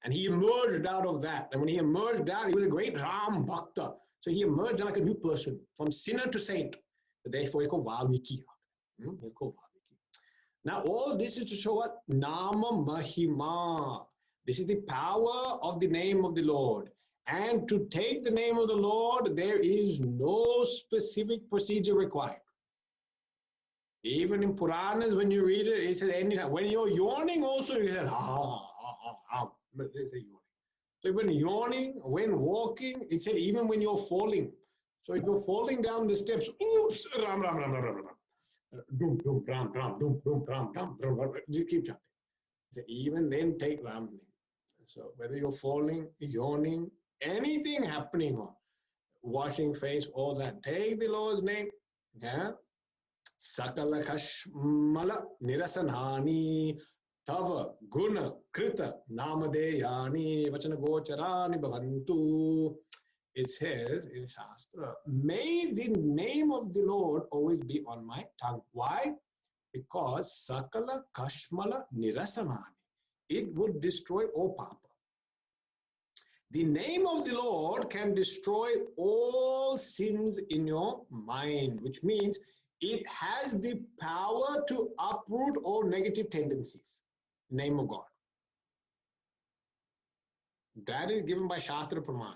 And he emerged out of that. And when he emerged out, he was a great Ram Bhakta. So he emerged like a new person, from sinner to saint. Therefore, he's called Valmiki. He's called Valmiki. Now, all this is to show what? Nama Mahima. This is the power of the name of the Lord. And to take the name of the Lord, there is no specific procedure required. Even in Puranas, when you read it, it says anytime. When you're yawning also, you say, They say yawning. So when yawning, when walking, it said even when you're falling. So if you're falling down the steps, oops, ram, ram, ram, ram, ram, ram. Dum, dum, ram, ram, dum, dum, ram, ram, ram, ram. Just keep chanting. So even then take ram name. So whether you're falling, yawning, anything happening on washing face, all that, take the Lord's name. Yeah. Sakala kashmala nirasanani tava guna krita namadeyani vachana gocharani bhavantu. It says in Shastra, may the name of the Lord always be on my tongue. Why? Because sakala kashmala nirasanani, it would destroy all papa. The name of the Lord can destroy all sins in your mind, which means it has the power to uproot all negative tendencies. Name of God. That is given by Shastra Praman.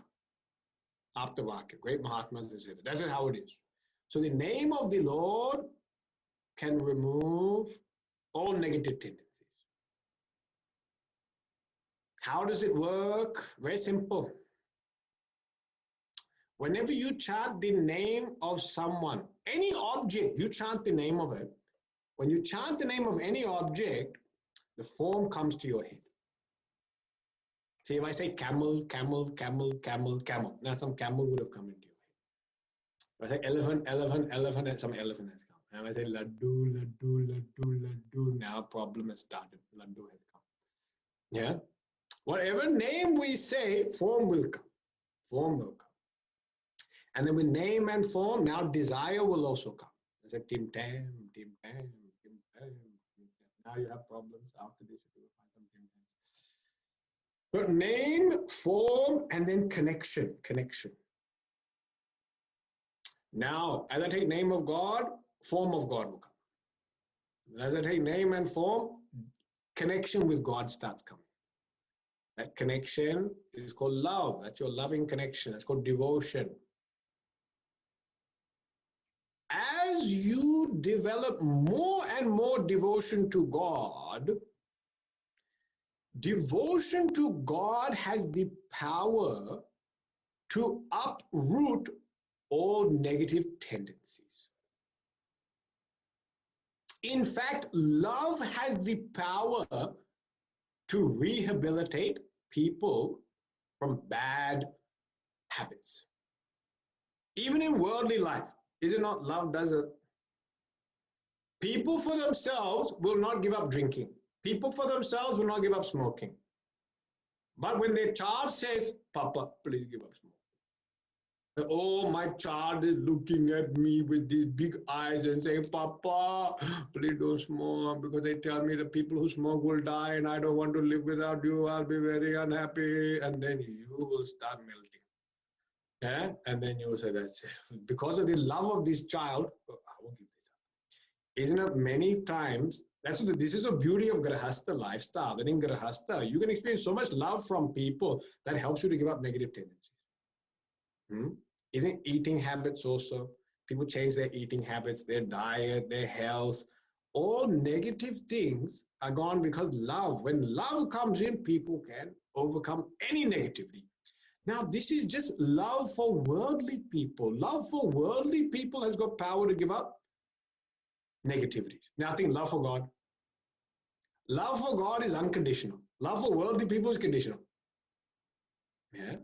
Aptavakya. Great Mahatmas, they say that. That is how it is. So the name of the Lord can remove all negative tendencies. How does it work? Very simple. Whenever you chant the name of someone, any object, you chant the name of it. When you chant the name of any object, the form comes to your head. See, if I say camel, camel, camel, camel, camel, now some camel would have come into your head. If I say elephant, elephant, elephant, and some elephant has come. And if I say laddu, laddu, laddu, laddu, now problem has started. Laddu has come. Yeah? Whatever name we say, form will come. Form will come. And then with name and form, now desire will also come. It's like tim tam, tim tam, tim tam. Now you have problems. After this, you will find some tim tams. But name, form, and then connection. Connection. Now, as I take name of God, form of God will come. As I take name and form, connection with God starts coming. That connection is called love. That's your loving connection. That's called devotion. As you develop more and more devotion to God, devotion to God has the power to uproot all negative tendencies. In fact, love has the power to rehabilitate people from bad habits. Even in worldly life, is it not love does it? People for themselves will not give up drinking. People for themselves will not give up smoking. But when their child says, Papa, please give up smoking. Oh, my child is looking at me with these big eyes and saying, Papa, please don't smoke, because they tell me the people who smoke will die and I don't want to live without you. I'll be very unhappy. And then you will start melting. Yeah? And then you will say, that's it. Because of the love of this child, I won't give this up. Isn't it many times, this is a beauty of Grahastha lifestyle, that in Grahastha, you can experience so much love from people that helps you to give up negative tendencies. Isn't eating habits also? People change their eating habits, their diet, their health. All negative things are gone because love. When love comes in, people can overcome any negativity. Now, this is just love for worldly people. Love for worldly people has got power to give up negativities. Now, I think love for God. Love for God is unconditional. Love for worldly people is conditional. Yeah.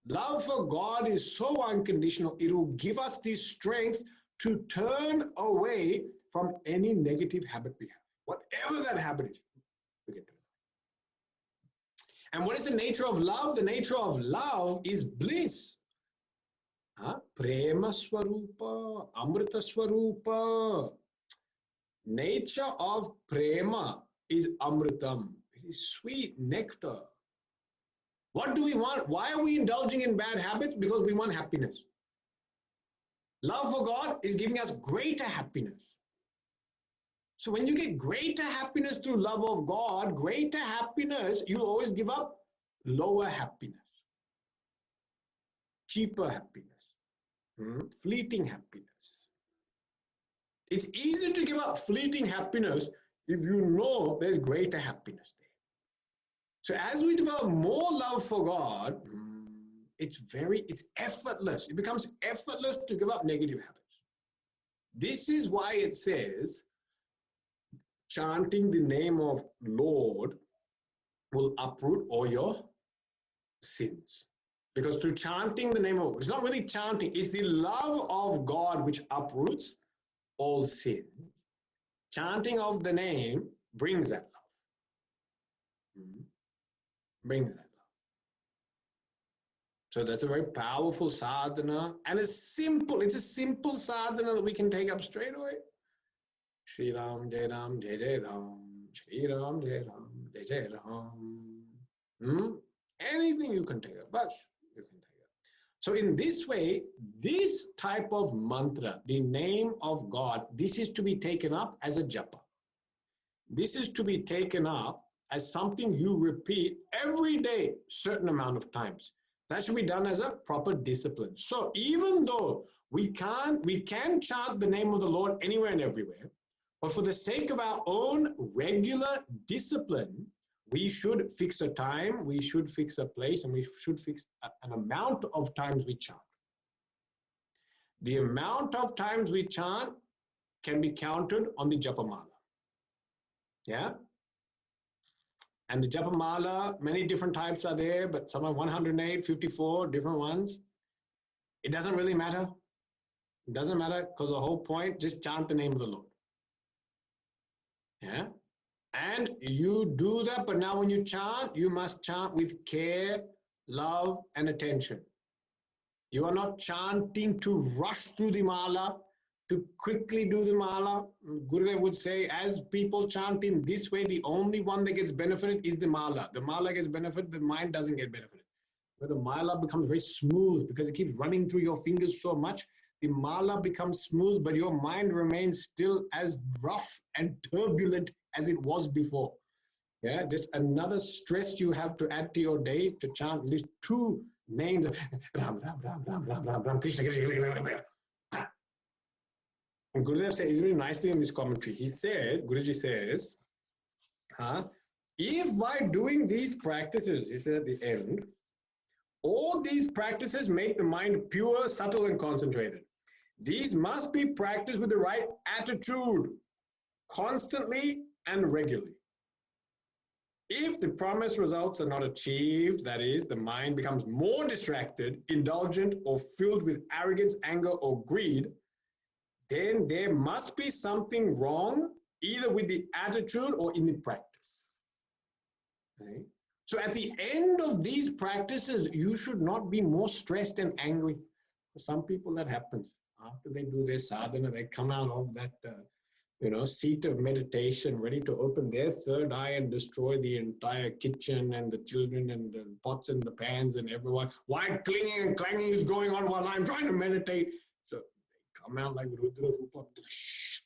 Love for God is so unconditional, it will give us the strength to turn away from any negative habit we have. Whatever that habit is, we can turn away. And what is the nature of love? The nature of love is bliss. Prema Swarupa, Amrita Swarupa. Nature of prema is Amritam. It is sweet nectar. What do we want? Why are we indulging in bad habits? Because we want happiness. Love for God is giving us greater happiness. So when you get greater happiness through love of God, greater happiness, you'll always give up lower happiness, cheaper happiness, fleeting happiness. It's easy to give up fleeting happiness if you know there's greater happiness there. So as we develop more love for God, it's effortless. It becomes effortless to give up negative habits. This is why it says, chanting the name of Lord will uproot all your sins. Because through chanting the name of, it's not really chanting, it's the love of God which uproots all sin. Chanting of the name brings that love. Brings that love. So that's a very powerful sadhana, and it's a simple sadhana that we can take up straight away. Shri Ram, Jai Ram, Jai Jai Ram, Shri Ram, Jai Ram, Jai Jai Ram. Anything you can take up, but you can take up. So in this way, this type of mantra, the name of God, this is to be taken up as a japa. This is to be taken up as something you repeat every day, certain amount of times. That should be done as a proper discipline. So even though we can chant the name of the Lord anywhere and everywhere, but for the sake of our own regular discipline, we should fix a time, we should fix a place, and we should fix an amount of times we chant. The amount of times we chant can be counted on the japamala. Yeah? And the japamala, many different types are there, but some are 108, 54, different ones. It doesn't really matter. It doesn't matter, because the whole point, just chant the name of the Lord. Yeah? And you do that, but now when you chant, you must chant with care, love, and attention. You are not chanting to rush through the mala, to quickly do the mala. Gurudev would say, as people chant in this way, the only one that gets benefited is the mala. The mala gets benefited, the mind doesn't get benefited. But the mala becomes very smooth because it keeps running through your fingers so much. The mala becomes smooth, but your mind remains still as rough and turbulent as it was before. Yeah, just another stress you have to add to your day to chant at least 2 names. Ram, Ram, Ram, Ram, Ram, Ram, Ram, Krishna, Krishna, Krishna. And Gurudev said, really nicely in this commentary, he said, Guruji says, if by doing these practices, he said at the end, all these practices make the mind pure, subtle, and concentrated. These must be practiced with the right attitude, constantly and regularly. If the promised results are not achieved, that is, the mind becomes more distracted, indulgent, or filled with arrogance, anger, or greed, then there must be something wrong either with the attitude or in the practice. Okay? So at the end of these practices, you should not be more stressed and angry. For some people that happens. After they do their sadhana, they come out of that seat of meditation, ready to open their third eye and destroy the entire kitchen and the children and the pots and the pans and everyone. Why clinging and clanging is going on while I'm trying to meditate? So they come out like Rudra Rupa,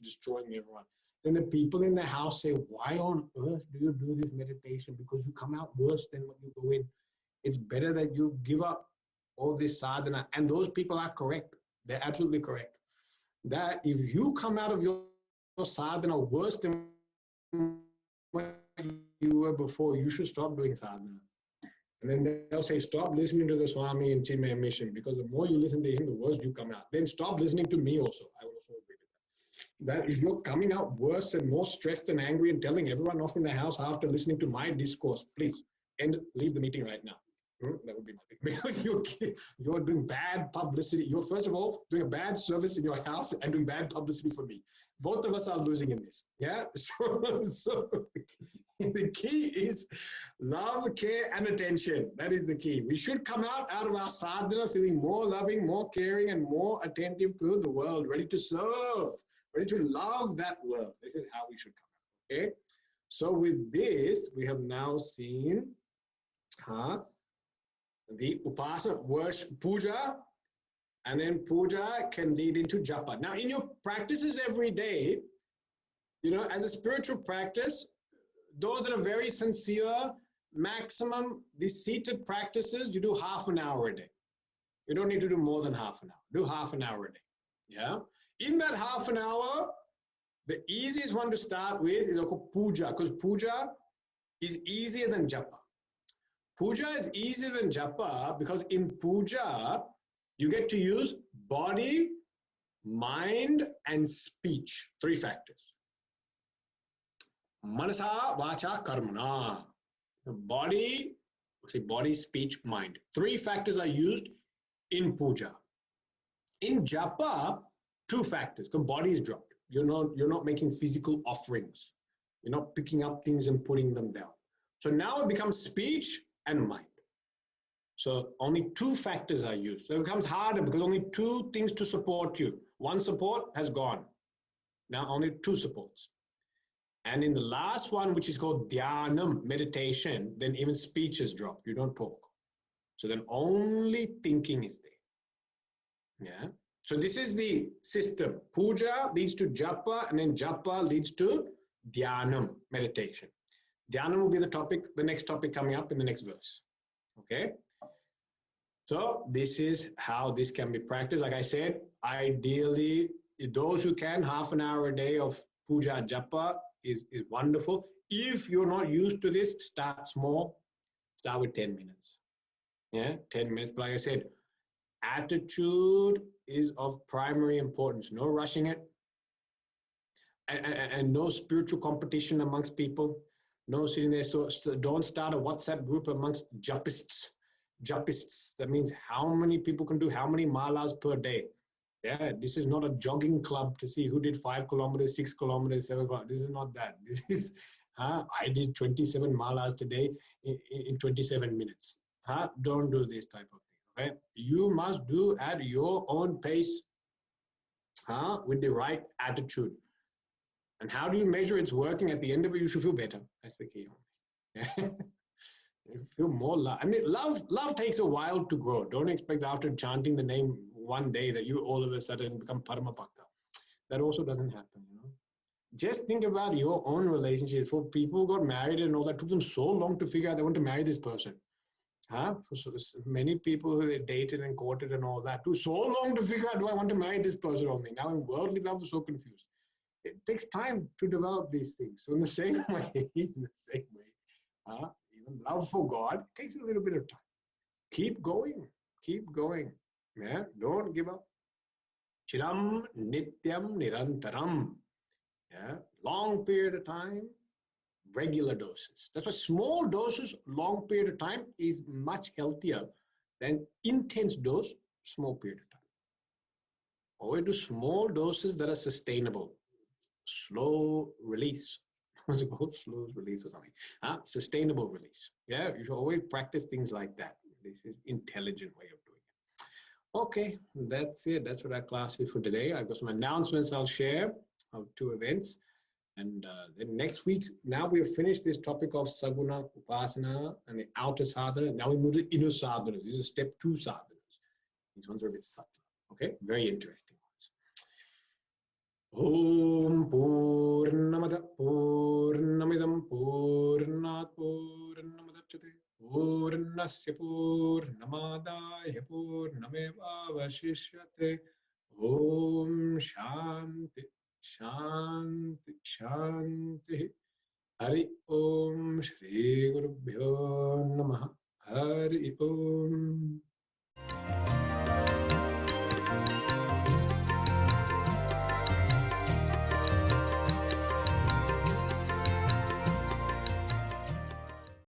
destroying everyone. Then the people in the house say, why on earth do you do this meditation? Because you come out worse than what you go in. It's better that you give up all this sadhana. And those people are correct. They're absolutely correct. That if you come out of your sadhana worse than what you were before, you should stop doing sadhana. And then they'll say, stop listening to the Swami and Chinmaya mission, because the more you listen to him, the worse you come out. Then stop listening to me also. I will also agree with that. That if you're coming out worse and more stressed and angry and telling everyone off in the house after listening to my discourse, please leave the meeting right now. That would be my thing. Because you're doing bad publicity. You're, first of all, doing a bad service in your house and doing bad publicity for me. Both of us are losing in this. Yeah? So the key is love, care, and attention. That is the key. We should come out of our sadhana feeling more loving, more caring, and more attentive to the world, ready to serve, ready to love that world. This is how we should come out. Okay? So with this, we have now seen the upasana, worship, puja, and then puja can lead into japa. Now, in your practices every day, as a spiritual practice, those that are very sincere, maximum, the seated practices, you do half an hour a day. You don't need to do more than half an hour. Do half an hour a day. Yeah. In that half an hour, the easiest one to start with is called puja, because puja is easier than japa. Puja is easier than japa because in puja, you get to use body, mind, and speech. 3 factors. Manasa, vacha, karmana. The body, See, body, speech, mind. 3 factors are used in puja. In japa, 2 factors. The body is dropped. You're not making physical offerings. You're not picking up things and putting them down. So now it becomes speech and mind. So only 2 factors are used. So it becomes harder because only 2 things to support you. 1 support has gone. Now only 2 supports. And in the last one, which is called dhyanam, meditation, then even speech is dropped. You don't talk. So then only thinking is there. Yeah. So this is the system. Puja leads to japa, and then japa leads to dhyanam, meditation. Dhyanam will be the next topic coming up in the next verse. Okay. So this is how this can be practiced. Like I said, ideally, those who can, half an hour a day of puja japa is wonderful. If you're not used to this, start small. Start with 10 minutes. Yeah, 10 minutes. But like I said, attitude is of primary importance. No rushing it. And no spiritual competition amongst people. No sitting there. So don't start a WhatsApp group amongst japists. Japists. That means how many people can do how many malas per day. Yeah, this is not a jogging club to see who did 5 kilometers, 6 kilometers, 7 kilometers. This is not that. This is, I did 27 malas today in 27 minutes. Don't do this type of thing. Okay? You must do at your own pace, with the right attitude. And how do you measure it's working? At the end of it, you should feel better. That's the key. You feel more love. I mean, love takes a while to grow. Don't expect after chanting the name one day that you all of a sudden become Parama Bhakta. That also doesn't happen, Just think about your own relationships. For people who got married and all that, took them so long to figure out they want to marry this person. For so many people who they dated and courted and all that, took so long to figure out, do I want to marry this person or me? Now in worldly love, we're so confused. It takes time to develop these things. So in the same way, even love for God takes a little bit of time. Keep going. Yeah, don't give up. Chiram nityam nirantaram. Yeah, long period of time, regular doses. That's why small doses, long period of time is much healthier than intense dose, small period of time. Always do small doses that are sustainable. Slow release. What's it called? Slow release or something. Sustainable release. Yeah, you should always practice things like that. This is intelligent way of doing it. Okay, that's it. That's what our class is for today. I've got some announcements I'll share of 2 events. And then next week, now we have finished this topic of Saguna Upasana and the outer sadhana. Now we move to inner sadhana. This is step 2 sadhanas. These ones are a bit subtle. Okay, very interesting ones. Om Purnamada Purnamidam Purnat Purnamadachyate Purnasya Purnamadaya Purnameva Vashishyate Om Shanti Shanti Shanti Hari Om Shri Gurubhyo Namaha Hari Om